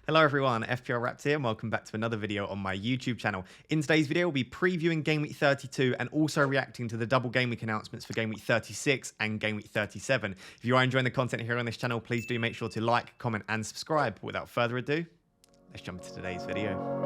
Hello everyone, FPL Raps here and welcome back to another video on my YouTube channel. In today's video, we'll be previewing Game Week 32 and also reacting to the double Game Week announcements for Game Week 36 and Game Week 37. If you are enjoying the content here on this channel, please do make sure to like, comment and subscribe. But without further ado, let's jump into today's video.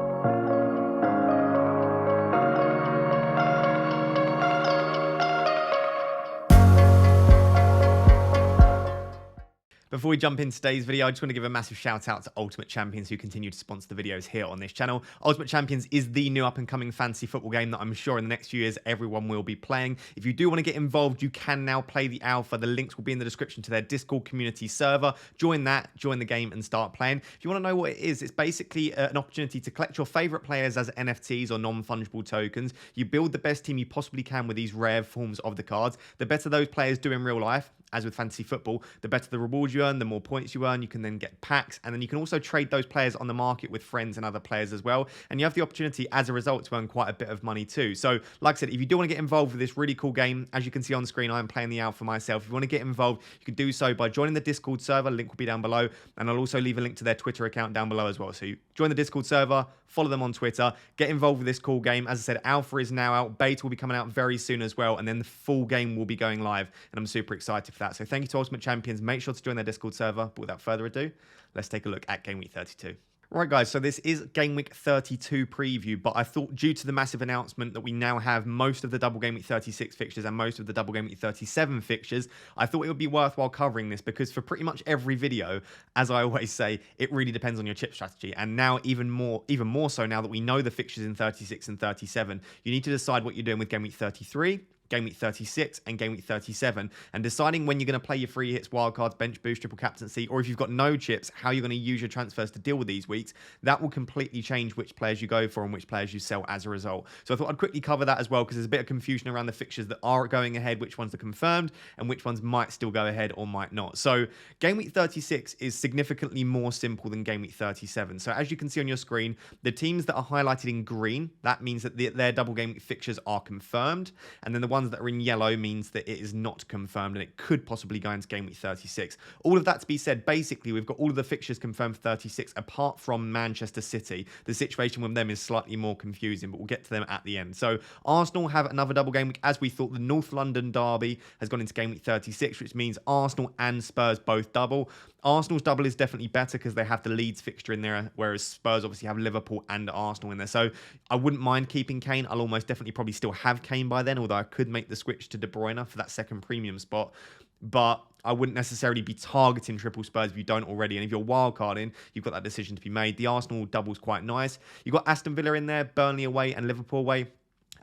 Before we jump into today's video, I just want to give a massive shout out to Ultimate Champions who continue to sponsor the videos here on this channel. Ultimate Champions is the new up and coming fantasy football game that I'm sure in the next few years everyone will be playing. If you do want to get involved, you can now play the alpha. The links will be in the description to their Discord community server. Join that, join the game and start playing. If you want to know what it is, it's basically an opportunity to collect your favorite players as NFTs or non-fungible tokens. You build the best team you possibly can with these rare forms of the cards. The better those players do in real life, as with fantasy football, the better the rewards you earn, the more points you earn. You can then get packs, and then you can also trade those players on the market with friends and other players as well. And you have the opportunity, as a result, to earn quite a bit of money too. So, like I said, if you do want to get involved with this really cool game, as you can see on screen, I'm playing the alpha myself. If you want to get involved, you can do so by joining the Discord server. Link will be down below, and I'll also leave a link to their Twitter account down below as well. So you join the Discord server, follow them on Twitter, get involved with this cool game. As I said, alpha is now out, beta will be coming out very soon as well, and then the full game will be going live, and I'm super excited for that. So thank you to Ultimate Champions. Make sure to join their Discord server. But without further ado, let's take a look at Game Week 32. Right, guys, so this is Game Week 32 preview, but I thought due to the massive announcement that we now have most of the double Game Week 36 fixtures and most of the double Game Week 37 fixtures, I thought it would be worthwhile covering this because for pretty much every video, as I always say, it really depends on your chip strategy. And now even more so now that we know the fixtures in 36 and 37, you need to decide what you're doing with Game Week 33, Game Week 36 and Game Week 37, and deciding when you're going to play your free hits, wildcards, bench boost, triple captaincy, or if you've got no chips, how you're going to use your transfers to deal with these weeks. That will completely change which players you go for and which players you sell as a result. So I thought I'd quickly cover that as well because there's a bit of confusion around the fixtures that are going ahead, which ones are confirmed, and which ones might still go ahead or might not. So Game Week 36 is significantly more simple than Game Week 37. So as you can see on your screen, the teams that are highlighted in green, that means that their double Game Week fixtures are confirmed, and then the ones that are in yellow means that it is not confirmed and it could possibly go into Game Week 36. All of that to be said, basically we've got all of the fixtures confirmed for 36 apart from Manchester City. The situation with them is slightly more confusing, but we'll get to them at the end. So Arsenal have another double game week. As we thought, the North London derby has gone into Game Week 36, which means Arsenal and Spurs both double. Arsenal's double is definitely better because they have the Leeds fixture in there, whereas Spurs obviously have Liverpool and Arsenal in there. So I wouldn't mind keeping Kane. I'll almost definitely probably still have Kane by then, although I could make the switch to De Bruyne for that second premium spot. But I wouldn't necessarily be targeting triple Spurs if you don't already. And if you're wildcarding, you've got that decision to be made. The Arsenal double's quite nice. You've got Aston Villa in there, Burnley away and Liverpool away.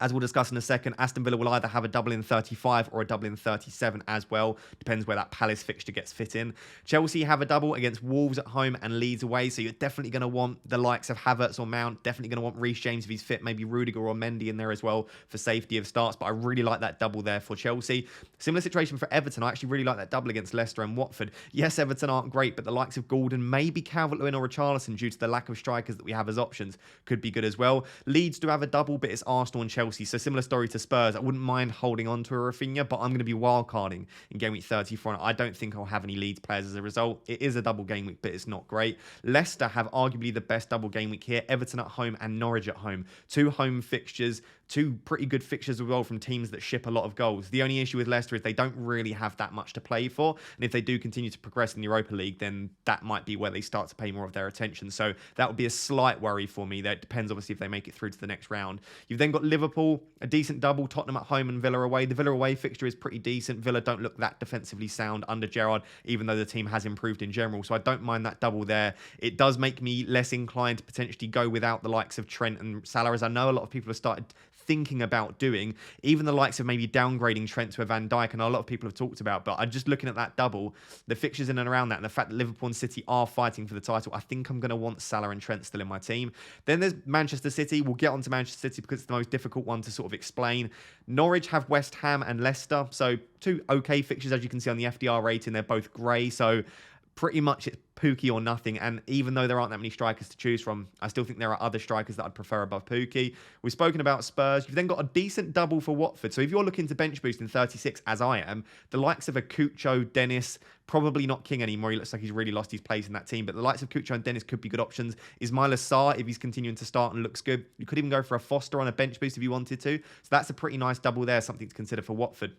As we'll discuss in a second, Aston Villa will either have a double in 35 or a double in 37 as well. Depends where that Palace fixture gets fit in. Chelsea have a double against Wolves at home and Leeds away. So you're definitely going to want the likes of Havertz or Mount. Definitely going to want Reece James if he's fit. Maybe Rudiger or Mendy in there as well for safety of starts. But I really like that double there for Chelsea. Similar situation for Everton. I actually really like that double against Leicester and Watford. Yes, Everton aren't great, but the likes of Gordon, maybe Calvert-Lewin or Richarlison, due to the lack of strikers that we have as options, could be good as well. Leeds do have a double, but it's Arsenal and Chelsea. So similar story to Spurs. I wouldn't mind holding on to a Rafinha, but I'm going to be wildcarding in Game Week 34, and I don't think I'll have any Leeds players as a result. It is a double game week, but it's not great. Leicester have arguably the best double game week here. Everton at home and Norwich at home. Two home fixtures, two pretty good fixtures as well from teams that ship a lot of goals. The only issue with Leicester is they don't really have that much to play for, and if they do continue to progress in the Europa League, then that might be where they start to pay more of their attention. So that would be a slight worry for me. That depends obviously if they make it through to the next round. You've then got Liverpool, a decent double, Tottenham at home and Villa away. The Villa away fixture is pretty decent. Villa don't look that defensively sound under Gerrard, even though the team has improved in general. So I don't mind that double there. It does make me less inclined to potentially go without the likes of Trent and Salah, as I know a lot of people have started thinking about doing, even the likes of maybe downgrading Trent to a Van Dijk, and a lot of people have talked about, but I'm just looking at that double, the fixtures in and around that, and the fact that Liverpool and City are fighting for the title, I think I'm going to want Salah and Trent still in my team. Then there's Manchester City. We'll get on to Manchester City because it's the most difficult one to sort of explain. Norwich have West Ham and Leicester, so two okay fixtures as you can see on the FDR rating. They're both grey, so pretty much it's Pukki or nothing. And even though there aren't that many strikers to choose from, I still think there are other strikers that I'd prefer above Pukki. We've spoken about Spurs. You've then got a decent double for Watford. So if you're looking to bench boost in 36, as I am, the likes of a Cucho, Dennis, probably not King anymore. He looks like he's really lost his place in that team. But the likes of Cucho and Dennis could be good options. Ismaila Sarr, if he's continuing to start and looks good. You could even go for a Foster on a bench boost if you wanted to. So that's a pretty nice double there, something to consider for Watford.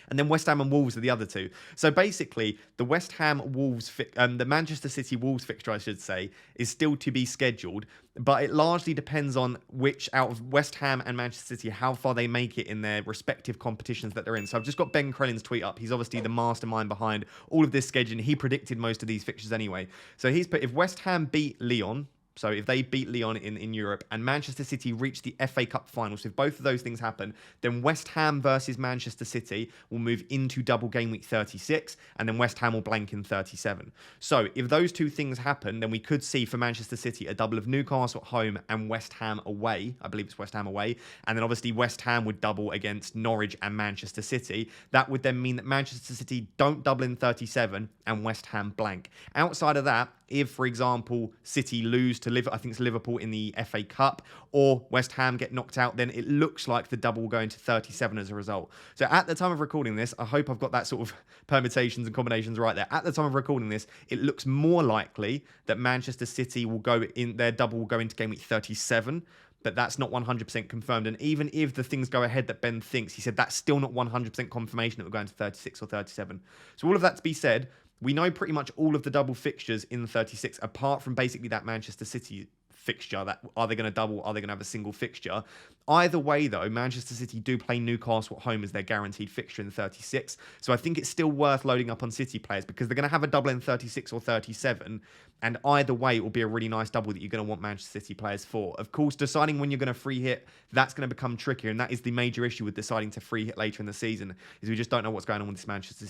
And then West Ham and Wolves are the other two. So basically, the West Ham Wolves, the Manchester City Wolves fixture, I should say, is still to be scheduled. But it largely depends on which out of West Ham and Manchester City, how far they make it in their respective competitions that they're in. So I've just got Ben Crellin's tweet up. He's obviously the mastermind behind all of this scheduling. He predicted most of these fixtures anyway. So he's put, if West Ham beat Lyon, so if they beat Lyon in Europe and Manchester City reach the FA Cup final, so if both of those things happen, then West Ham versus Manchester City will move into double game week 36, and then West Ham will blank in 37. So if those two things happen, then we could see for Manchester City a double of Newcastle at home and West Ham away. I believe it's West Ham away. And then obviously West Ham would double against Norwich and Manchester City. That would then mean that Manchester City don't double in 37 and West Ham blank. Outside of that, if, for example, City lose to Liverpool, I think it's Liverpool in the FA Cup, or West Ham get knocked out, then it looks like the double will go into 37 as a result. So at the time of recording this, I hope I've got that sort of permutations and combinations right there. At the time of recording this, it looks more likely that Manchester City will go in, their double will go into game week 37. But that's not 100% confirmed. And even if the things go ahead that Ben thinks, he said that's still not 100% confirmation that we're going to 36 or 37. So all of that to be said, we know pretty much all of the double fixtures in 36, apart from basically that Manchester City fixture. That are they going to double? Are they going to have a single fixture? Either way, though, Manchester City do play Newcastle at home as their guaranteed fixture in 36. So I think it's still worth loading up on City players because they're going to have a double in 36 or 37. And either way, it will be a really nice double that you're going to want Manchester City players for. Of course, deciding when you're going to free hit, that's going to become trickier. And that is the major issue with deciding to free hit later in the season, is we just don't know what's going on with this Manchester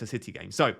City game. So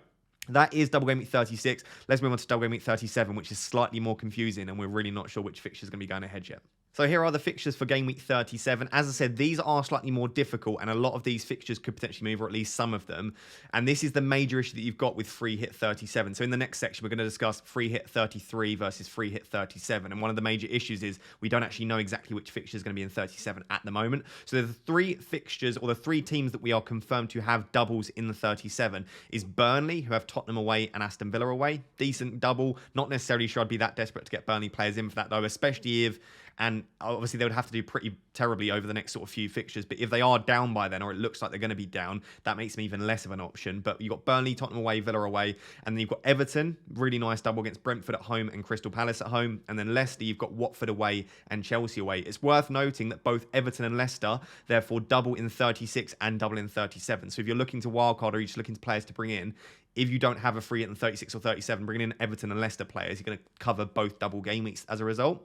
that is double game week 36. Let's move on to double game week 37, which is slightly more confusing, and we're really not sure which fixture is going to be going ahead yet. So here are the fixtures for game week 37. As I said, these are slightly more difficult, and a lot of these fixtures could potentially move, or at least some of them. And this is the major issue that you've got with free hit 37. So in the next section, we're going to discuss free hit 33 versus free hit 37. And one of the major issues is we don't actually know exactly which fixture is going to be in 37 at the moment. So the three fixtures, or the three teams that we are confirmed to have doubles in the 37 is Burnley, who have Tottenham away and Aston Villa away. Decent double. Not necessarily sure I'd be that desperate to get Burnley players in for that, though, especially if... And obviously, they would have to do pretty terribly over the next sort of few fixtures. But if they are down by then, or it looks like they're going to be down, that makes them even less of an option. But you've got Burnley, Tottenham away, Villa away. And then you've got Everton, really nice double against Brentford at home and Crystal Palace at home. And then Leicester, you've got Watford away and Chelsea away. It's worth noting that both Everton and Leicester, therefore, double in 36 and double in 37. So if you're looking to wildcard or you're just looking to players to bring in, if you don't have a free hit in 36 or 37, bringing in Everton and Leicester players, you're going to cover both double game weeks as a result.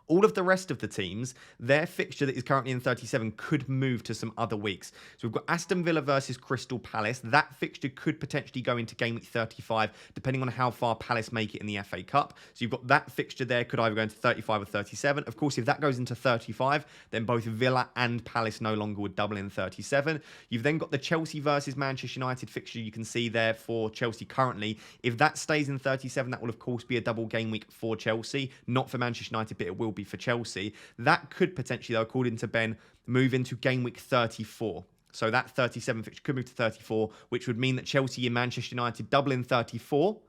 All of the rest of the teams, their fixture that is currently in 37 could move to some other weeks. So we've got Aston Villa versus Crystal Palace. That fixture could potentially go into game week 35, depending on how far Palace make it in the FA Cup. So you've got that fixture there, could either go into 35 or 37. Of course, if that goes into 35, then both Villa and Palace no longer would double in 37. You've then got the Chelsea versus Manchester United fixture you can see there for Chelsea currently. If that stays in 37, that will of course be a double game week for Chelsea, not for Manchester United, but it will be for Chelsea. That could potentially, though, according to Ben, move into game week 34. So that 37 fixture could move to 34, which would mean that Chelsea and Manchester United double in 34,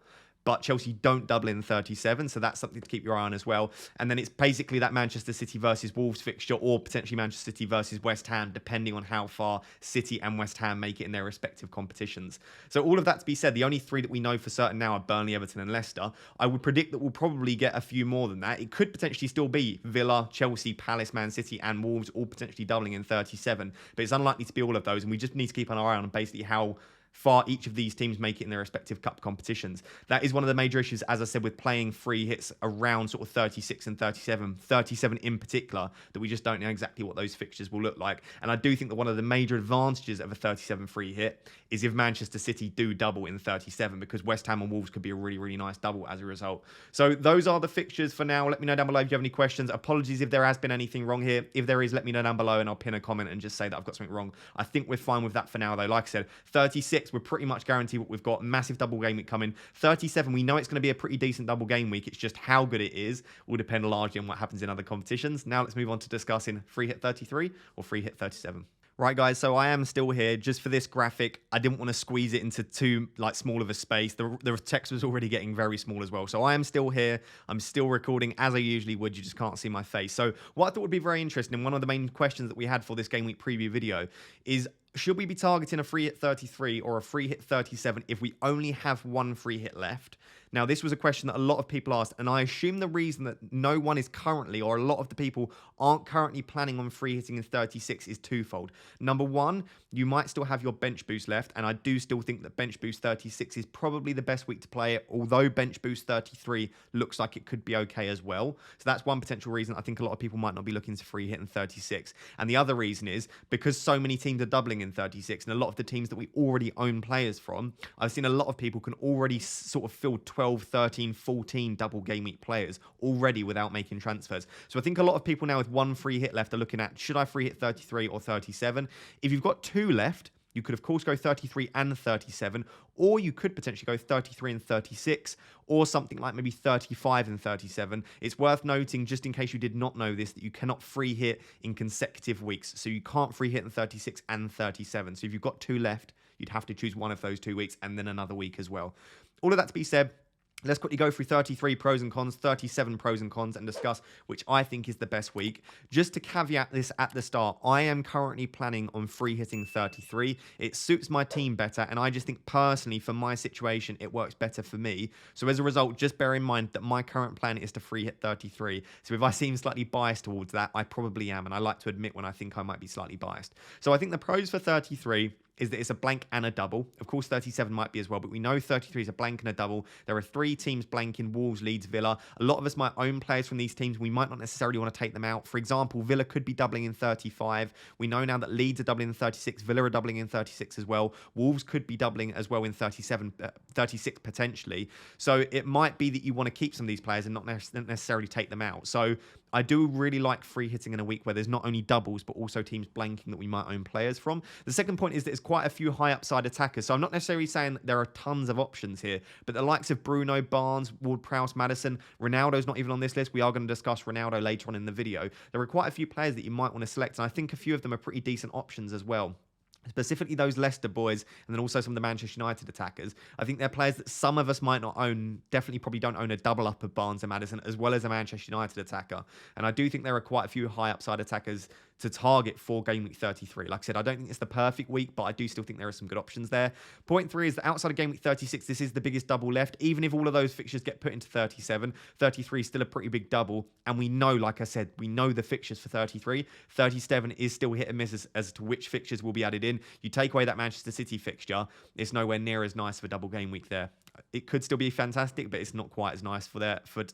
but Chelsea don't double in 37, so that's something to keep your eye on as well. And then it's basically that Manchester City versus Wolves fixture, or potentially Manchester City versus West Ham, depending on how far City and West Ham make it in their respective competitions. So all of that to be said, the only three that we know for certain now are Burnley, Everton and Leicester. I would predict that we'll probably get a few more than that. It could potentially still be Villa, Chelsea, Palace, Man City and Wolves all potentially doubling in 37, but it's unlikely to be all of those, and we just need to keep an eye on basically how far each of these teams make it in their respective cup competitions. That is one of the major issues, as I said, with playing free hits around sort of 36 and 37 in particular, that we just don't know exactly what those fixtures will look like. And I do think that one of the major advantages of a 37 free hit is if Manchester City do double in 37, because West Ham and Wolves could be a really, really nice double as a result. So those are the fixtures for now. Let me know down below if you have any questions. Apologies if there has been anything wrong here. If there is, let me know down below and I'll pin a comment and just say that I've got something wrong. I think we're fine with that for now, though. Like I said, 36 36, we're pretty much guaranteed what we've got. Massive double game week coming. 37, we know it's going to be a pretty decent double game week. It's just how good it is will depend largely on what happens in other competitions. Now let's move on to discussing free hit 33 or free hit 37. Right, guys, so I am still here just for this graphic. I didn't want to squeeze it into too small of a space. The text was already getting very small as well. So I am still here. I'm still recording as I usually would. You just can't see my face. So what I thought would be very interesting, and one of the main questions that we had for this game week preview video is, should we be targeting a free hit 33 or a free hit 37 if we only have one free hit left? Now, this was a question that a lot of people asked, and I assume the reason that no one is currently, or a lot of the people aren't currently planning on free hitting in 36 is twofold. Number one, you might still have your bench boost left, and I do still think that bench boost 36 is probably the best week to play it, although bench boost 33 looks like it could be okay as well. So that's one potential reason I think a lot of people might not be looking to free hit in 36. And the other reason is because so many teams are doubling in 36, and a lot of the teams that we already own players from, I've seen a lot of people can already sort of field 12, 13, 14 double game week players already without making transfers. So I think a lot of people now with one free hit left are looking at, should I free hit 33 or 37? If you've got two left, you could, of course, go 33 and 37, or you could potentially go 33 and 36, or something like maybe 35 and 37. It's worth noting, just in case you did not know this, that you cannot free hit in consecutive weeks. So you can't free hit in 36 and 37. So if you've got two left, you'd have to choose one of those 2 weeks and then another week as well. All of that to be said, let's quickly go through 33 pros and cons, 37 pros and cons, and discuss which I think is the best week. Just to caveat this at the start, I am currently planning on free hitting 33. It suits my team better, and I just think personally, for my situation, it works better for me. So as a result, just bear in mind that my current plan is to free hit 33. So if I seem slightly biased towards that, I probably am, and I like to admit when I think I might be slightly biased. So I think the pros for 33 is that it's a blank and a double. Of course, 37 might be as well, but we know 33 is a blank and a double. There are 3 teams blanking: Wolves, Leeds, Villa. A lot of us might own players from these teams. We might not necessarily want to take them out. For example, Villa could be doubling in 35. We know now that Leeds are doubling in 36. Villa are doubling in 36 as well. Wolves could be doubling as well in 36 potentially. So it might be that you want to keep some of these players and not necessarily take them out. So I do really like free hitting in a week where there's not only doubles, but also teams blanking that we might own players from. The second point is that there's quite a few high upside attackers. So I'm not necessarily saying that there are tons of options here, but the likes of Bruno, Barnes, Ward-Prowse, Maddison, Ronaldo's not even on this list. We are going to discuss Ronaldo later on in the video. There are quite a few players that you might want to select, and I think a few of them are pretty decent options as well. Specifically those Leicester boys, and then also some of the Manchester United attackers. I think they're players that some of us might not own, definitely probably don't own a double up of Barnes and Maddison, as well as a Manchester United attacker. And I do think there are quite a few high upside attackers to target for game week 33. Like I said, I don't think it's the perfect week, but I do still think there are some good options there. Point 3 is that outside of game week 36, this is the biggest double left. Even if all of those fixtures get put into 37, 33 is still a pretty big double. And we know, like I said, we know the fixtures for 33. 37 is still hit and miss as to which fixtures will be added in. You take away that Manchester City fixture, it's nowhere near as nice for double game week there. It could still be fantastic, but it's not quite as nice for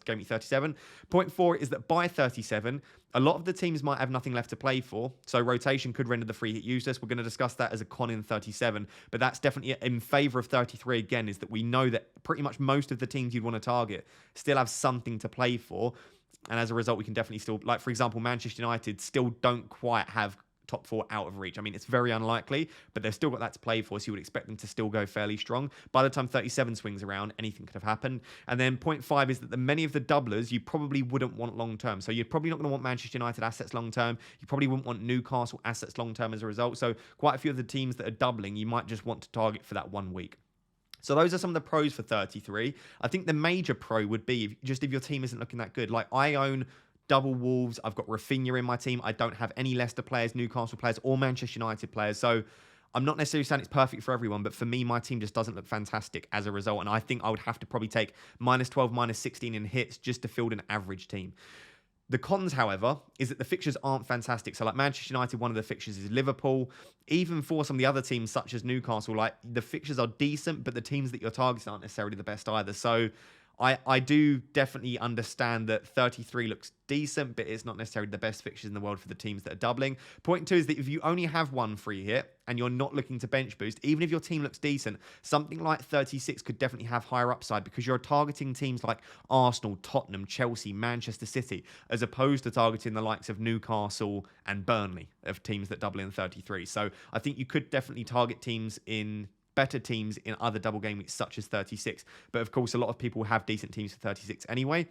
game week 37. Point 4 is that by 37, a lot of the teams might have nothing left to play for, so rotation could render the free hit useless. We're going to discuss that as a con in 37, but that's definitely in favour of 33 again, is that we know that pretty much most of the teams you'd want to target still have something to play for, and as a result, we can definitely still, like for example, Manchester United still don't quite have top 4 out of reach. I mean, it's very unlikely, but they've still got that to play for, so you would expect them to still go fairly strong. By the time 37 swings around, anything could have happened. And then point 5 is that many of the doublers you probably wouldn't want long term. So you're probably not going to want Manchester United assets long term. You probably wouldn't want Newcastle assets long term as a result. So quite a few of the teams that are doubling, you might just want to target for that 1 week. So those are some of the pros for 33. I think the major pro would be if your team isn't looking that good. Like I own double Wolves. I've got Rafinha in my team. I don't have any Leicester players, Newcastle players, or Manchester United players. So I'm not necessarily saying it's perfect for everyone, but for me, my team just doesn't look fantastic as a result. And I think I would have to probably take -12, -16 in hits just to field an average team. The cons, however, is that the fixtures aren't fantastic. So like Manchester United, one of the fixtures is Liverpool. Even for some of the other teams, such as Newcastle, like the fixtures are decent, but the teams that you're targeting aren't necessarily the best either. So I do definitely understand that 33 looks decent, but it's not necessarily the best fixtures in the world for the teams that are doubling. Point 2 is that if you only have one free hit and you're not looking to bench boost, even if your team looks decent, something like 36 could definitely have higher upside because you're targeting teams like Arsenal, Tottenham, Chelsea, Manchester City, as opposed to targeting the likes of Newcastle and Burnley, of teams that double in 33. So I think you could definitely target teams in better teams in other double game weeks such as 36. But of course, a lot of people have decent teams for 36 anyway.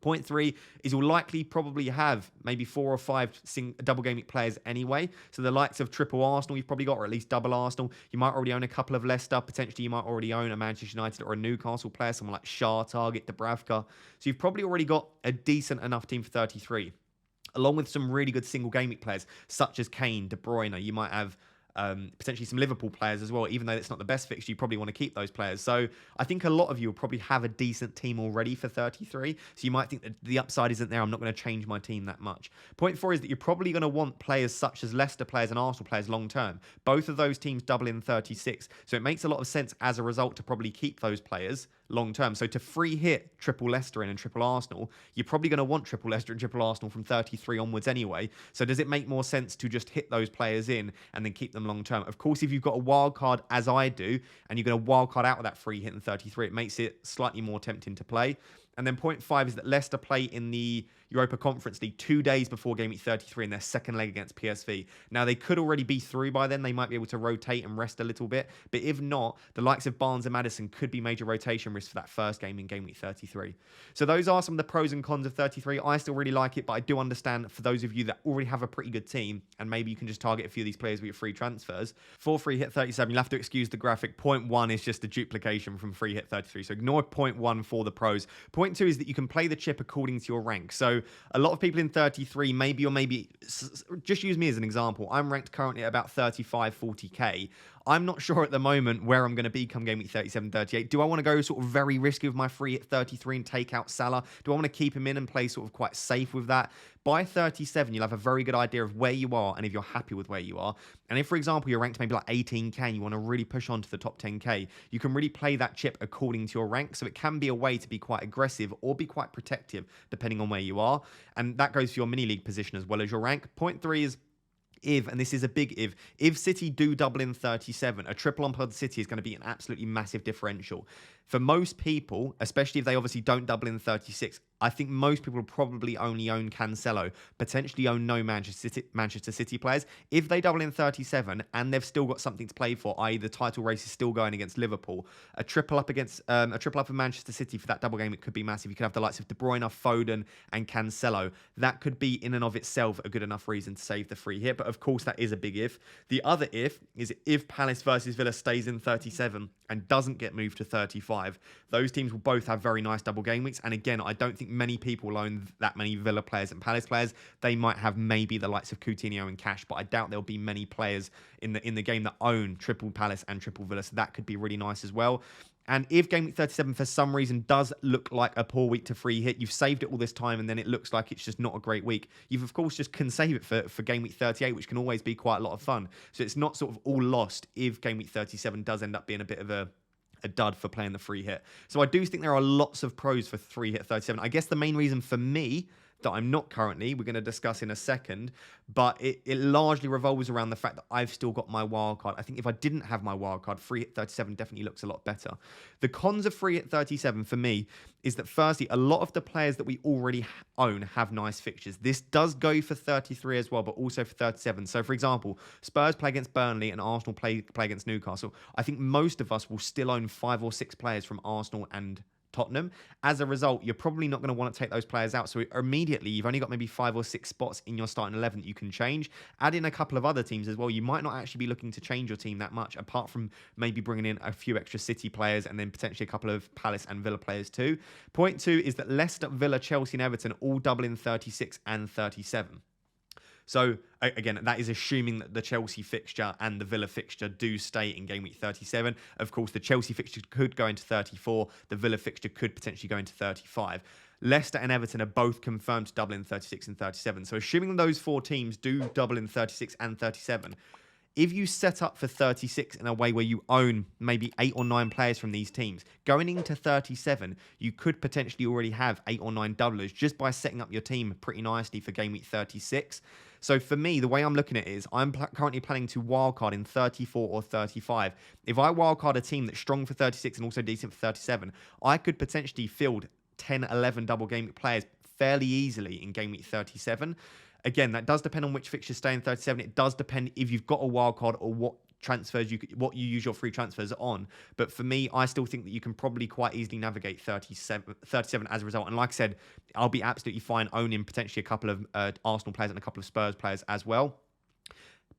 Point 3 is you'll likely probably have maybe 4 or 5 double game week players anyway. So the likes of triple Arsenal you've probably got, or at least double Arsenal. You might already own a couple of Leicester. Potentially you might already own a Manchester United or a Newcastle player, someone like Shah, Target, Dubravka. So you've probably already got a decent enough team for 33. Along with some really good single game week players, such as Kane, De Bruyne. You might have potentially some Liverpool players as well. Even though it's not the best fixture, you probably want to keep those players. So I think a lot of you will probably have a decent team already for 33. So you might think that the upside isn't there. I'm not going to change my team that much. Point 4 is that you're probably going to want players such as Leicester players and Arsenal players long term. Both of those teams double in 36. So it makes a lot of sense as a result to probably keep those players long term. So to free hit triple Leicester in and triple Arsenal, you're probably going to want triple Leicester and triple Arsenal from 33 onwards anyway. So does it make more sense to just hit those players in and then keep them long term? Of course, if you've got a wild card, as I do, and you're going to wild card out of that free hit in 33, it makes it slightly more tempting to play. And then point 5 is that Leicester play in the Europa Conference League 2 days before Game Week 33 in their second leg against PSV. Now, they could already be through by then. They might be able to rotate and rest a little bit. But if not, the likes of Barnes and Maddison could be major rotation risks for that first game in Game Week 33. So those are some of the pros and cons of 33. I still really like it, but I do understand for those of you that already have a pretty good team, and maybe you can just target a few of these players with your free transfers. For free hit 37, you'll have to excuse the graphic. Point 1 is just a duplication from free hit 33. So ignore point 1 for the pros. Point 2 is that you can play the chip according to your rank. So a lot of people in 33, maybe just use me as an example. I'm ranked currently at about 35, 40k. I'm not sure at the moment where I'm going to be come game week 37, 38. Do I want to go sort of very risky with my free at 33 and take out Salah? Do I want to keep him in and play sort of quite safe with that? By 37, you'll have a very good idea of where you are and if you're happy with where you are. And if, for example, you're ranked maybe like 18k and you want to really push on to the top 10k, you can really play that chip according to your rank. So it can be a way to be quite aggressive or be quite protective depending on where you are. And that goes for your mini league position as well as your rank. Point 3 is if, and this is a big if City do double in 37, a triple on City is going to be an absolutely massive differential. For most people, especially if they obviously don't double in 36, I think most people will probably only own Cancelo, potentially own no Manchester City players. If they double in 37 and they've still got something to play for, i.e. the title race is still going against Liverpool, a triple up of Manchester City for that double game, it could be massive. You could have the likes of De Bruyne, Foden and Cancelo. That could be in and of itself a good enough reason to save the free hit. But of course, that is a big if. The other if is if Palace versus Villa stays in 37 and doesn't get moved to 35. Those teams will both have very nice double game weeks. And again, I don't think many people will own that many Villa players and Palace players. They might have maybe the likes of Coutinho and Cash, but I doubt there'll be many players in the game that own triple Palace and triple Villa. So that could be really nice as well. And if Game Week 37 for some reason does look like a poor week to free hit, you've saved it all this time and then it looks like it's just not a great week, you've of course just can save it for Game Week 38, which can always be quite a lot of fun. So it's not sort of all lost if Game Week 37 does end up being a bit of a dud for playing the free hit. So I do think there are lots of pros for free hit 37. I guess the main reason for me that I'm not currently, we're going to discuss in a second, but it largely revolves around the fact that I've still got my wildcard. I think if I didn't have my wildcard, free hit 37 definitely looks a lot better. The cons of free hit 37 for me is that firstly, a lot of the players that we already own have nice fixtures. This does go for 33 as well, but also for 37. So for example, Spurs play against Burnley and Arsenal play against Newcastle. I think most of us will still own 5 or 6 players from Arsenal and Tottenham. As a result, you're probably not going to want to take those players out. So immediately, you've only got maybe 5 or 6 spots in your starting 11 that you can change. Add in a couple of other teams as well. You might not actually be looking to change your team that much, apart from maybe bringing in a few extra City players and then potentially a couple of Palace and Villa players too. Point 2 is that Leicester, Villa, Chelsea and Everton all double in 36 and 37. So, again, that is assuming that the Chelsea fixture and the Villa fixture do stay in Game Week 37. Of course, the Chelsea fixture could go into 34. The Villa fixture could potentially go into 35. Leicester and Everton are both confirmed to double in 36 and 37. So, assuming those 4 teams do double in 36 and 37, if you set up for 36 in a way where you own maybe 8 or 9 players from these teams, going into 37, you could potentially already have 8 or 9 doublers just by setting up your team pretty nicely for Game Week 36. So for me, the way I'm looking at it is I'm currently planning to wildcard in 34 or 35. If I wildcard a team that's strong for 36 and also decent for 37, I could potentially field 10, 11 double game week players fairly easily in Game Week 37. Again, that does depend on which fixtures stay in 37. It does depend if you've got a wild card or what transfers what you use your free transfers on. But for me, I still think that you can probably quite easily navigate 37 as a result. And like I said, I'll be absolutely fine owning potentially a couple of Arsenal players and a couple of Spurs players as well.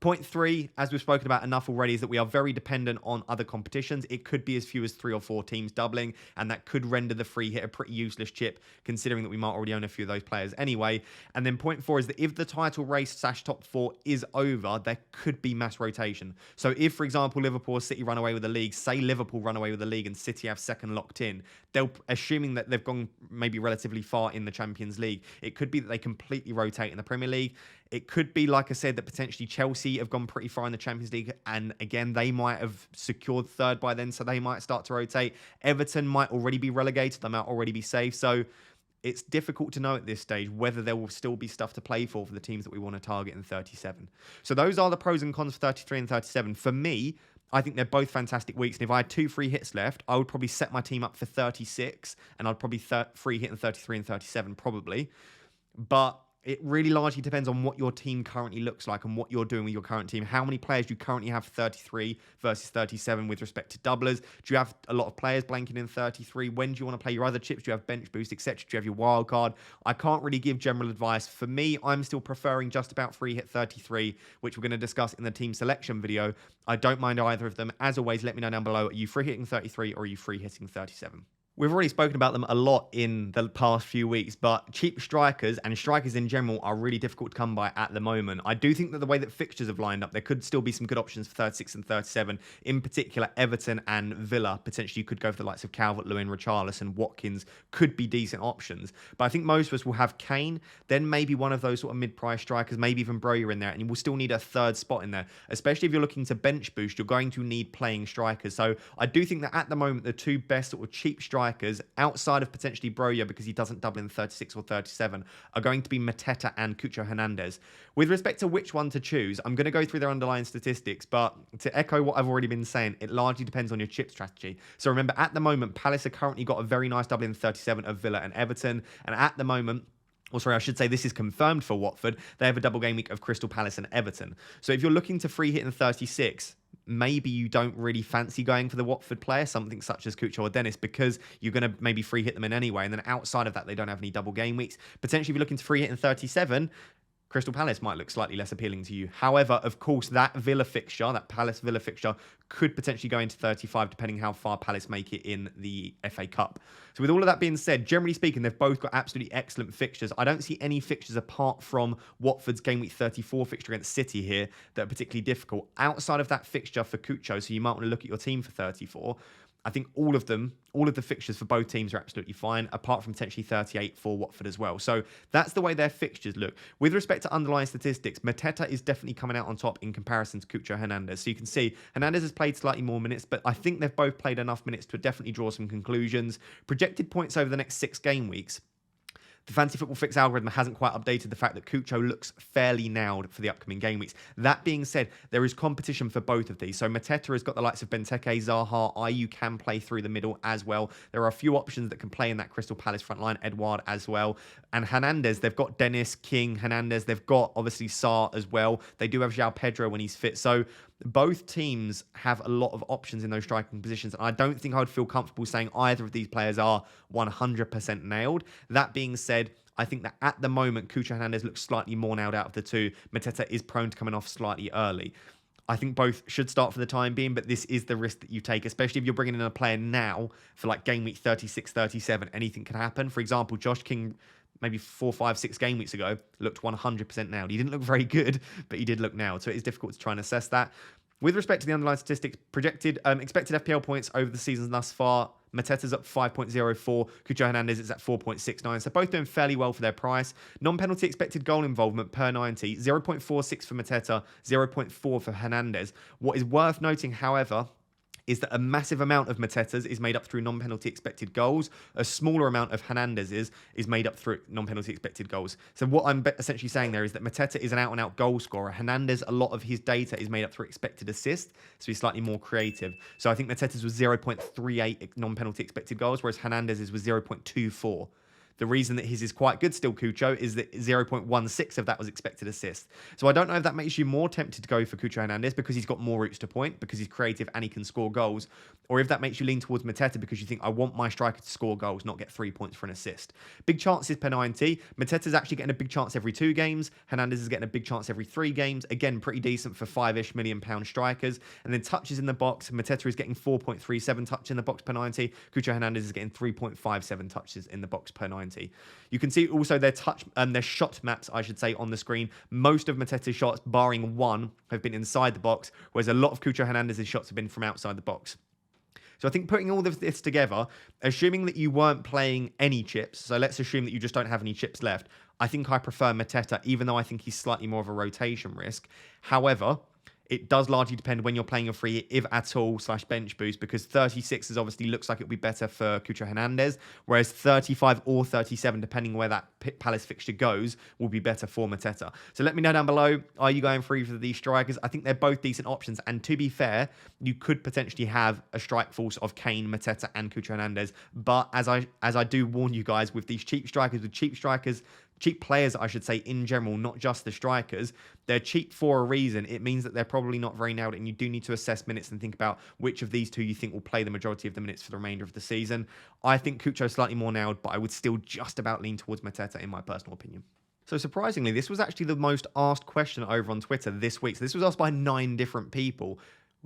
Point 3, as we've spoken about enough already, is that we are very dependent on other competitions. It could be as few as 3 or 4 teams doubling, and that could render the free hit a pretty useless chip, considering that we might already own a few of those players anyway. And then point 4 is that if the title race / top 4 is over, there could be mass rotation. So if, for example, Liverpool or City run away with the league, say Liverpool run away with the league and City have second locked in, they'll, assuming that they've gone maybe relatively far in the Champions League, it could be that they completely rotate in the Premier League. It could be, like I said, that potentially Chelsea have gone pretty far in the Champions League, and again, they might have secured third by then, so they might start to rotate. Everton might already be relegated, they might already be safe, so it's difficult to know at this stage whether there will still be stuff to play for the teams that we want to target in 37. So those are the pros and cons for 33 and 37. For me, I think they're both fantastic weeks, and if I had 2 free hits left, I would probably set my team up for 36, and I'd probably free hit in 33 and 37 probably. But it really largely depends on what your team currently looks like and what you're doing with your current team. How many players you currently have 33 versus 37 with respect to doublers? Do you have a lot of players blanking in 33? When do you want to play your other chips? Do you have bench boost, etc.? Do you have your wild card? I can't really give general advice. For me, I'm still preferring just about free hit 33, which we're going to discuss in the team selection video. I don't mind either of them. As always, let me know down below. Are you free hitting 33 or are you free hitting 37? We've already spoken about them a lot in the past few weeks, but cheap strikers and strikers in general are really difficult to come by at the moment. I do think that the way that fixtures have lined up, there could still be some good options for 36 and 37. In particular, Everton and Villa. Potentially, you could go for the likes of Calvert-Lewin, Richarlison, Watkins could be decent options. But I think most of us will have Kane, then maybe one of those sort of mid-price strikers, maybe even Broja in there, and you will still need a third spot in there. Especially if you're looking to bench boost, you're going to need playing strikers. So I do think that at the moment, the 2 best sort of cheap strikers outside of potentially Broja, because he doesn't double in 36 or 37, are going to be Mateta and Cucho Hernandez. With respect to which one to choose, I'm going to go through their underlying statistics, but to echo what I've already been saying, it largely depends on your chip strategy. So remember, at the moment, Palace have currently got a very nice double in 37 of Villa and Everton, and at the moment, or sorry, I should say this is confirmed for Watford, they have a double game week of Crystal Palace and Everton. So if you're looking to free hit in 36, maybe you don't really fancy going for the Watford player, something such as Cucho or Dennis, because you're going to maybe free hit them in anyway. And then outside of that, they don't have any double game weeks. Potentially, if you're looking to free hit in 37, Crystal Palace might look slightly less appealing to you. However, of course, that Villa fixture, that Palace-Villa fixture, could potentially go into 35, depending how far Palace make it in the FA Cup. So with all of that being said, generally speaking, they've both got absolutely excellent fixtures. I don't see any fixtures apart from Watford's Game Week 34 fixture against City here that are particularly difficult. Outside of that fixture for Cucho, so you might want to look at your team for 34, I think all of the fixtures for both teams are absolutely fine, apart from potentially 38 for Watford as well. So that's the way their fixtures look. With respect to underlying statistics, Mateta is definitely coming out on top in comparison to Cucho Hernandez. So you can see Hernandez has played slightly more minutes, but I think they've both played enough minutes to definitely draw some conclusions. Projected points over the next 6 game weeks. The Fantasy Football Fix algorithm hasn't quite updated the fact that Cucho looks fairly nailed for the upcoming game weeks. That being said, there is competition for both of these. So Mateta has got the likes of Benteke, Zaha, Ayew can play through the middle as well. There are a few options that can play in that Crystal Palace front line, Edouard as well. And Hernandez, they've got Dennis, King, Hernandez. They've got, obviously, Sarr as well. They do have João Pedro when he's fit. So both teams have a lot of options in those striking positions, and I don't think I would feel comfortable saying either of these players are 100% nailed. That being said, I think that at the moment, Cucho Hernandez looks slightly more nailed out of the two. Mateta is prone to coming off slightly early. I think both should start for the time being, but this is the risk that you take, especially if you're bringing in a player now for like game week 36, 37. Anything can happen. For example, Josh King, maybe 4, 5, 6 game weeks ago, looked 100% nailed. He didn't look very good, but he did look nailed. So it is difficult to try and assess that. With respect to the underlying statistics, projected expected FPL points over the season thus far, Mateta's at 5.04, Cucho Hernandez is at 4.69, so both doing fairly well for their price. Non-penalty expected goal involvement per 90, 0.46 for Mateta, 0.4 for Hernandez. What is worth noting, however, is that a massive amount of Mateta's is made up through non-penalty expected goals. A smaller amount of Hernandez's is made up through non-penalty expected goals. So what I'm essentially saying there is that Mateta is an out-and-out goal scorer. Hernandez, a lot of his data is made up through expected assists, so he's slightly more creative. So I think Mateta's was 0.38 non-penalty expected goals, whereas Hernandez's was 0.24. The reason that his is quite good still, Cucho, is that 0.16 of that was expected assist. So I don't know if that makes you more tempted to go for Cucho Hernandez because he's got more routes to point, because he's creative and he can score goals, or if that makes you lean towards Mateta because you think, I want my striker to score goals, not get 3 points for an assist. Big chances per 90. Mateta's actually getting a big chance every 2 games. Hernandez is getting a big chance every 3 games. Again, pretty decent for £5-ish million strikers. And then touches in the box. Mateta is getting 4.37 touches in the box per 90. Cucho Hernandez is getting 3.57 touches in the box per 90. You can see also their their shot maps, I should say, on the screen. Most of Mateta's shots, barring one, have been inside the box, whereas a lot of Cucho Hernandez's shots have been from outside the box. So I think putting all of this together, assuming that you weren't playing any chips, so let's assume that you just don't have any chips left, I think I prefer Mateta, even though I think he's slightly more of a rotation risk. However, it does largely depend when you're playing your free, if at all, / bench boost, because 36 is obviously looks like it would be better for Cucho Hernandez, whereas 35 or 37, depending where that Palace fixture goes, will be better for Mateta. So let me know down below, are you going free for these strikers? I think they're both decent options, and to be fair, you could potentially have a strike force of Kane, Mateta, and Cucho Hernandez, but as I do warn you guys, with these cheap players, I should say, in general, not just the strikers, they're cheap for a reason. It means that they're probably not very nailed, and you do need to assess minutes and think about which of these two you think will play the majority of the minutes for the remainder of the season. I think Cucho is slightly more nailed, but I would still just about lean towards Mateta in my personal opinion. So surprisingly, this was actually the most asked question over on Twitter this week. So this was asked by 9 different people.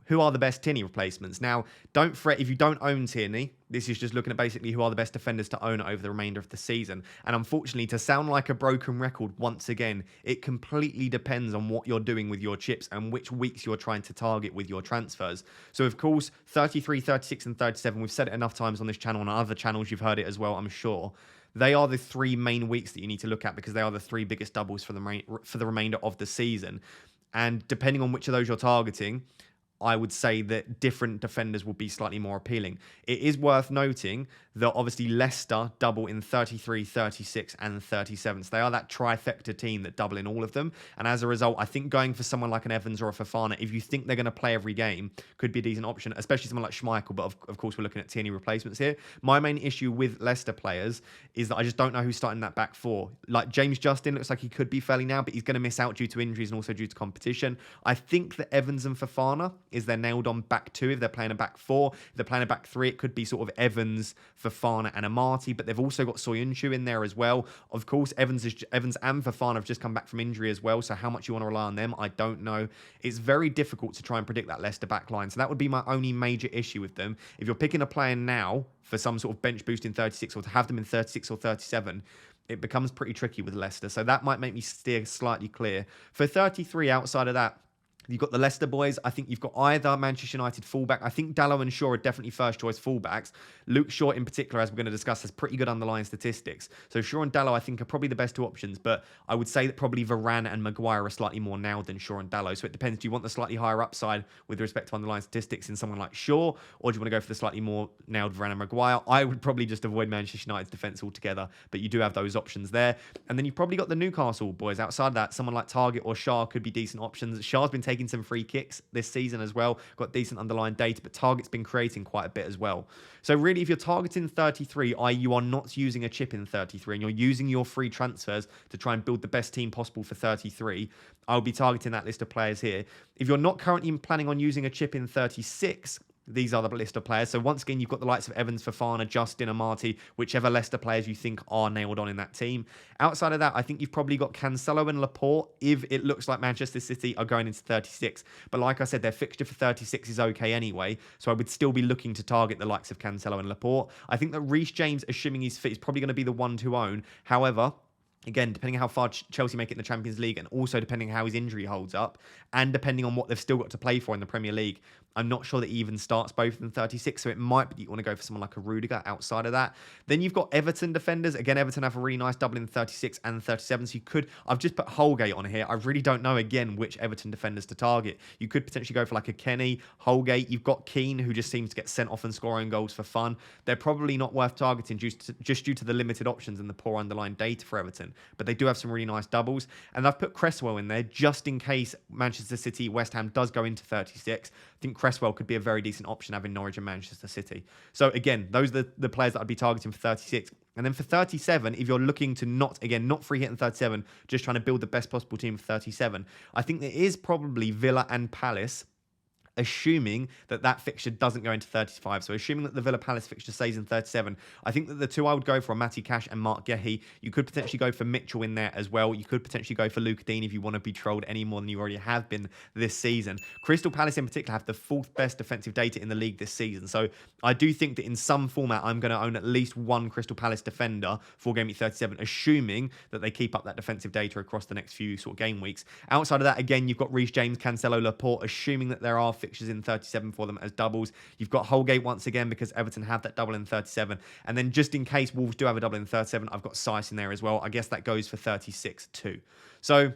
Who are the best Tierney replacements? Now, don't fret if you don't own Tierney. This is just looking at basically who are the best defenders to own over the remainder of the season. And unfortunately, to sound like a broken record once again, it completely depends on what you're doing with your chips and which weeks you're trying to target with your transfers. So, of course, 33, 36, and 37, we've said it enough times on this channel, and on other channels you've heard it as well, I'm sure. They are the 3 main weeks that you need to look at because they are the 3 biggest doubles for the remainder of the season. And depending on which of those you're targeting, I would say that different defenders will be slightly more appealing. It is worth noting that obviously Leicester double in 33, 36, and 37. So they are that trifecta team that double in all of them. And as a result, I think going for someone like an Evans or a Fofana, if you think they're going to play every game, could be a decent option, especially someone like Schmeichel. But of course, we're looking at Tierney replacements here. My main issue with Leicester players is that I just don't know who's starting that back 4. Like James Justin looks like he could be fairly now, but he's going to miss out due to injuries and also due to competition. I think that Evans and Fofana is their nailed on back 2 if they're playing a back 4. If they're playing a back 3, it could be sort of Evans, Fofana, and Amati, but they've also got Soyuncu in there as well. Of course, Evans and Fofana have just come back from injury as well, so how much you want to rely on them, I don't know. It's very difficult to try and predict that Leicester back line, so that would be my only major issue with them. If you're picking a player now for some sort of bench boost in 36 or to have them in 36 or 37, it becomes pretty tricky with Leicester, so that might make me steer slightly clear. For 33, outside of that, you've got the Leicester boys. I think you've got either Manchester United fullback. I think Dalot and Shaw are definitely first choice fullbacks. Luke Shaw in particular, as we're going to discuss, has pretty good underlying statistics. So Shaw and Dalot, I think, are probably the best 2 options. But I would say that probably Varane and Maguire are slightly more nailed than Shaw and Dalot. So it depends. Do you want the slightly higher upside with respect to underlying statistics in someone like Shaw? Or do you want to go for the slightly more nailed Varane and Maguire? I would probably just avoid Manchester United's defence altogether. But you do have those options there. And then you've probably got the Newcastle boys. Outside of that, someone like Target or Shah could be decent options. Shah's been taking some free kicks this season as well, got decent underlying data, but Target's been creating quite a bit as well. So really, if you're targeting 33, i.e. you are not using a chip in 33 and you're using your free transfers to try and build the best team possible for 33, I'll be targeting that list of players here. If you're not currently planning on using a chip in 36, these are the list of players. So once again, you've got the likes of Evans, Fofana, Justin, Amati, whichever Leicester players you think are nailed on in that team. Outside of that, I think you've probably got Cancelo and Laporte if it looks like Manchester City are going into 36. But like I said, their fixture for 36 is okay anyway. So I would still be looking to target the likes of Cancelo and Laporte. I think that Reece James, assuming he's fit, is probably going to be the one to own. However, again, depending on how far Chelsea make it in the Champions League and also depending on how his injury holds up and depending on what they've still got to play for in the Premier League, I'm not sure that he even starts both in 36, so it might be you want to go for someone like a Rudiger outside of that. Then you've got Everton defenders. Again, Everton have a really nice double in 36 and 37, so you could... I've just put Holgate on here. I really don't know, again, which Everton defenders to target. You could potentially go for like a Kenny, Holgate. You've got Keane, who just seems to get sent off and score own goals for fun. They're probably not worth targeting just due to the limited options and the poor underlying data for Everton, but they do have some really nice doubles. And I've put Cresswell in there just in case Manchester City, West Ham does go into 36. I think Cresswell could be a very decent option having Norwich and Manchester City. So again, those are the players that I'd be targeting for 36. And then for 37, if you're looking to not free hit in 37, just trying to build the best possible team for 37, I think there is probably Villa and Palace, assuming that that fixture doesn't go into 35. So assuming that the Villa Palace fixture stays in 37, I think that the two I would go for are Matty Cash and Mark Gehi. You could potentially go for Mitchell in there as well. You could potentially go for Luke Dean if you want to be trolled any more than you already have been this season. Crystal Palace in particular have the fourth best defensive data in the league this season. So I do think that in some format, I'm going to own at least one Crystal Palace defender for Gameweek 37, assuming that they keep up that defensive data across the next few sort of game weeks. Outside of that, again, you've got Reece James, Cancelo, Laporte, assuming that there are fixtures in 37 for them as doubles. You've got Holgate once again because Everton have that double in 37. And then just in case Wolves do have a double in 37, I've got Sice in there as well. I guess that goes for 36 too. So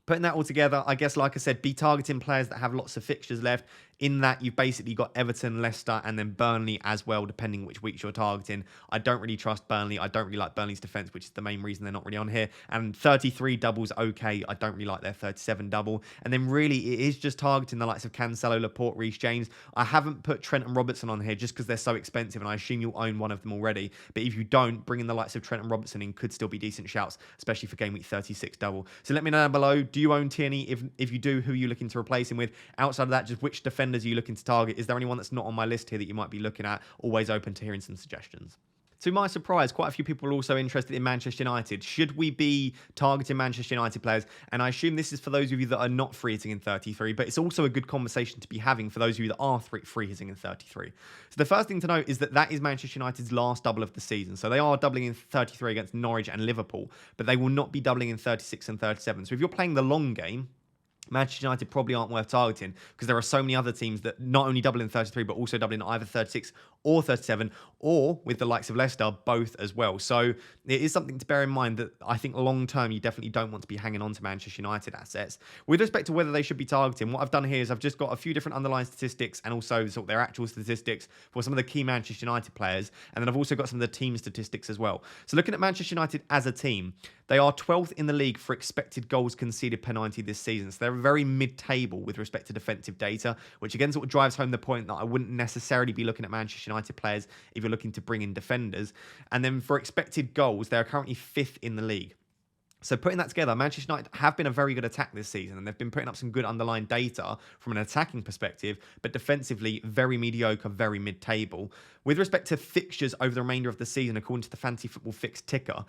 putting that all together, I guess, like I said, be targeting players that have lots of fixtures left. In that, you've basically got Everton, Leicester, and then Burnley as well, depending which weeks you're targeting. I don't really trust Burnley. I don't really like Burnley's defence, which is the main reason they're not really on here. And 33 doubles, okay. I don't really like their 37 double. And then really, it is just targeting the likes of Cancelo, Laporte, Reece James. I haven't put Trent and Robertson on here just because they're so expensive, and I assume you'll own one of them already. But if you don't, bringing the likes of Trent and Robertson in could still be decent shouts, especially for Game Week 36 double. So let me know down below, do you own Tierney? If you do, who are you looking to replace him with? Outside of that, just which defenders are you looking to target? Is there anyone that's not on my list here that you might be looking at? Always open to hearing some suggestions. To my surprise, quite a few people are also interested in Manchester United. Should we be targeting Manchester United players? And I assume this is for those of you that are not free hitting in 33, but it's also a good conversation to be having for those of you that are free hitting in 33. So the first thing to note is that is Manchester United's last double of the season. So they are doubling in 33 against Norwich and Liverpool, but they will not be doubling in 36 and 37. So if you're playing the long game, Manchester United probably aren't worth targeting because there are so many other teams that not only double in 33 but also double in either 36 or 37, or with the likes of Leicester, both as well. So it is something to bear in mind that I think long term you definitely don't want to be hanging on to Manchester United assets. With respect to whether they should be targeting, what I've done here is I've just got a few different underlying statistics and also sort of their actual statistics for some of the key Manchester United players, and then I've also got some of the team statistics as well. So looking at Manchester United as a team, they are 12th in the league for expected goals conceded per 90 this season. So they're very mid-table with respect to defensive data, which again sort of drives home the point that I wouldn't necessarily be looking at Manchester United players if you're looking to bring in defenders. And then for expected goals, they're currently 5th in the league. So putting that together, Manchester United have been a very good attack this season, and they've been putting up some good underlying data from an attacking perspective, but defensively, very mediocre, very mid-table. With respect to fixtures over the remainder of the season, according to the Fantasy Football Fix Ticker,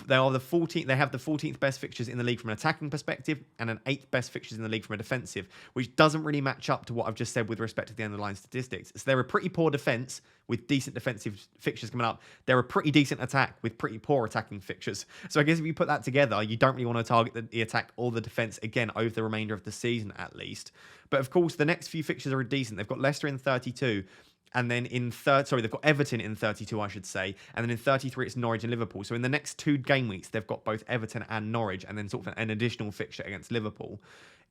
they have the 14th best fixtures in the league from an attacking perspective and an 8th best fixtures in the league from a defensive, which doesn't really match up to what I've just said with respect to the underlying statistics. So they're a pretty poor defense with decent defensive fixtures coming up. They're a pretty decent attack with pretty poor attacking fixtures. So I guess if you put that together, you don't really want to target the attack or the defense again over the remainder of the season at least. But of course, the next few fixtures are decent. They've got Leicester in 32. And then they've got Everton in 32, I should say. And then in 33, it's Norwich and Liverpool. So in the next 2 game weeks, they've got both Everton and Norwich, and then sort of an additional fixture against Liverpool.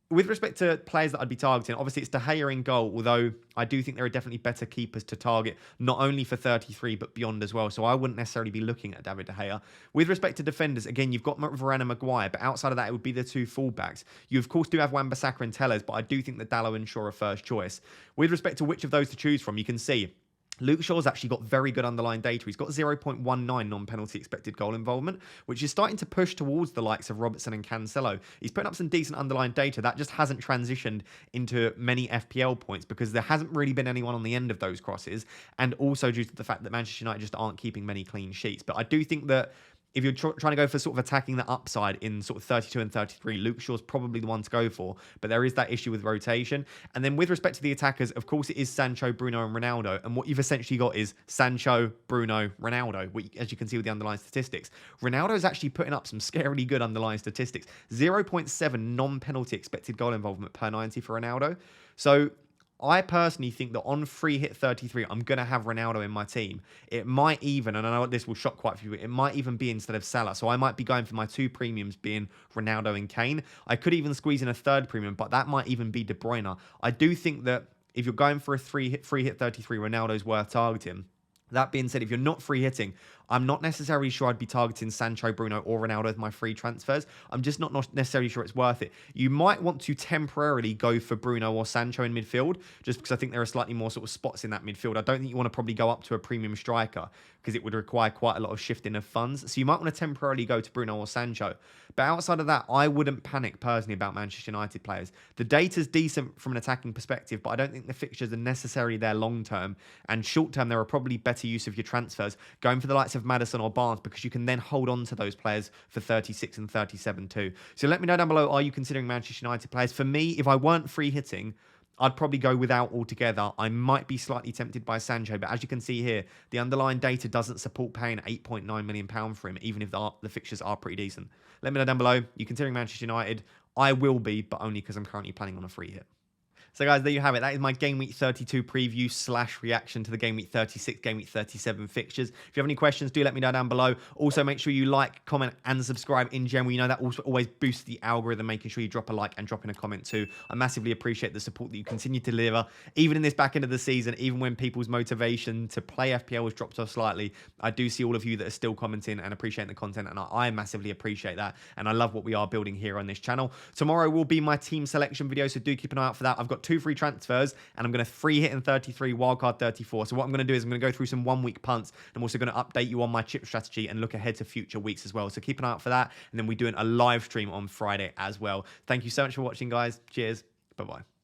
With respect to players that I'd be targeting, obviously it's De Gea in goal, although I do think there are definitely better keepers to target, not only for 33, but beyond as well. So I wouldn't necessarily be looking at David De Gea. With respect to defenders, again, you've got Varane and Maguire, but outside of that, it would be the 2 fullbacks. You, of course, do have Wan-Bissaka and Telles, but I do think that Dalot and Shaw are first choice. With respect to which of those to choose from, you can see Luke Shaw's actually got very good underlying data. He's got 0.19 non-penalty expected goal involvement, which is starting to push towards the likes of Robertson and Cancelo. He's putting up some decent underlying data. That just hasn't transitioned into many FPL points because there hasn't really been anyone on the end of those crosses, and also due to the fact that Manchester United just aren't keeping many clean sheets. But I do think that if you're trying to go for sort of attacking the upside in sort of 32 and 33, Luke Shaw's probably the one to go for. But there is that issue with rotation. And then with respect to the attackers, of course, it is Sancho, Bruno, and Ronaldo. And what you've essentially got is Sancho, Bruno, Ronaldo, as you can see with the underlying statistics. Ronaldo is actually putting up some scarily good underlying statistics. 0.7 non-penalty expected goal involvement per 90 for Ronaldo. So I personally think that on free hit 33, I'm going to have Ronaldo in my team. It might even, and I know this will shock quite a few, it might even be instead of Salah. So I might be going for my 2 premiums being Ronaldo and Kane. I could even squeeze in a 3rd premium, but that might even be De Bruyne. I do think that if you're going for a free hit 33, Ronaldo's worth targeting. That being said, if you're not free hitting, I'm not necessarily sure I'd be targeting Sancho, Bruno, or Ronaldo as my free transfers. I'm just not necessarily sure it's worth it. You might want to temporarily go for Bruno or Sancho in midfield, just because I think there are slightly more sort of spots in that midfield. I don't think you want to probably go up to a premium striker because it would require quite a lot of shifting of funds. So you might want to temporarily go to Bruno or Sancho. But outside of that, I wouldn't panic personally about Manchester United players. The data's decent from an attacking perspective, but I don't think the fixtures are necessarily there long term. And short term, there are probably better use of your transfers going for the likes of Maddison or Barnes, because you can then hold on to those players for 36 and 37 too. So let me know down below, are you considering Manchester United players? For me, if I weren't free hitting, I'd probably go without altogether. I might be slightly tempted by Sancho, but as you can see here, the underlying data doesn't support paying £8.9 million for him, even if the fixtures are pretty decent. Let me know down below, you considering Manchester United? I will be, but only because I'm currently planning on a free hit. So guys, there you have it. That is my Game Week 32 preview / reaction to the Game Week 36, Game Week 37 fixtures. If you have any questions, do let me know down below. Also, make sure you like, comment, and subscribe in general. You know that also always boosts the algorithm, making sure you drop a like and drop in a comment too. I massively appreciate the support that you continue to deliver, even in this back end of the season, even when people's motivation to play FPL has dropped off slightly. I do see all of you that are still commenting and appreciating the content, and I massively appreciate that. And I love what we are building here on this channel. Tomorrow will be my team selection video, so do keep an eye out for that. I've got 2 free transfers, and I'm going to free hit in 33, wildcard 34. So what I'm going to do is I'm going to go through some 1 week punts. I'm also going to update you on my chip strategy and look ahead to future weeks as well. So keep an eye out for that. And then we're doing a live stream on Friday as well. Thank you so much for watching, guys. Cheers. Bye-bye.